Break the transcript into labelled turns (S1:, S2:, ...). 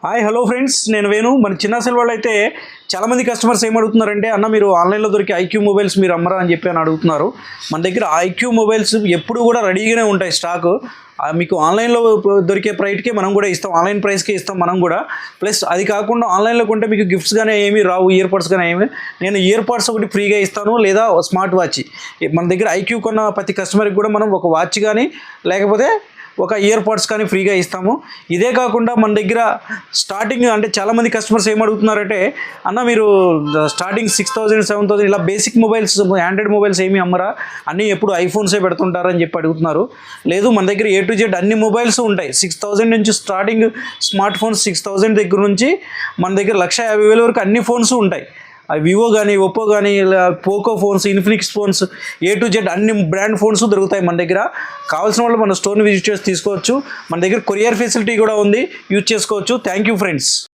S1: Hi hello friends, నేను వేణు. మన చిన్న సెల్ వాళ్ళు అయితే చాలామంది కస్టమర్స్ ఏం అడుగుతున్నారంటే, అన్న మీరు ఆన్లైన్లో దొరికే ఐక్యూ మొబైల్స్ మీరు అమ్మరా అని చెప్పి అడుగుతున్నారు. మన దగ్గర ఐక్యూ మొబైల్స్ ఎప్పుడు కూడా రెడీగానే ఉంటాయి స్టాకు. మీకు ఆన్లైన్లో దొరికే ప్రైస్కే మనం కూడా ఇస్తాం, ఆన్లైన్ ప్రైస్కే ఇస్తాం మనం కూడా. ప్లస్ అది కాకుండా ఆన్లైన్లో కొంటే మీకు గిఫ్ట్స్ కానీ ఏమీ రావు, ఇయర్ బడ్స్ కానీ ఏమి. నేను ఇయర్ బడ్స్ ఒకటి ఫ్రీగా ఇస్తాను, లేదా స్మార్ట్ వాచ్. మన దగ్గర ఐక్యూ కొన్న ప్రతి కస్టమర్కి కూడా మనం ఒక వాచ్ కానీ లేకపోతే ఒక ఇయర్ బడ్స్ కానీ ఫ్రీగా ఇస్తాము. ఇదే కాకుండా మన దగ్గర స్టార్టింగ్ అంటే చాలామంది కస్టమర్స్ ఏం అడుగుతున్నారంటే, అన్న మీరు స్టార్టింగ్ 6,000 7,000 ఇలా బేసిక్ మొబైల్స్, ఆండ్రాయిడ్ మొబైల్స్ ఏమీ అమ్మరా, అన్నీ ఎప్పుడు ఐఫోన్సే పెడుతుంటారని చెప్పి అడుగుతున్నారు. లేదు, మన దగ్గర A to Z అన్ని మొబైల్స్ ఉంటాయి. 6,000 నుంచి స్టార్టింగ్ స్మార్ట్ ఫోన్స్ 6,000 దగ్గర నుంచి మన దగ్గర 1,50,000 వరకు అన్ని ఫోన్స్ ఉంటాయి. వివో కానీ, ఒప్పో కానీ, Poco phones, Infinix phones, A to Z అన్ని బ్రాండ్ ఫోన్స్ దొరుకుతాయి మన దగ్గర. కావాల్సిన వాళ్ళు మన స్టోర్ని విజిట్ చేసి తీసుకోవచ్చు. మన దగ్గర కొరియర్ ఫెసిలిటీ కూడా ఉంది, యూజ్ చేసుకోవచ్చు. Thank you friends.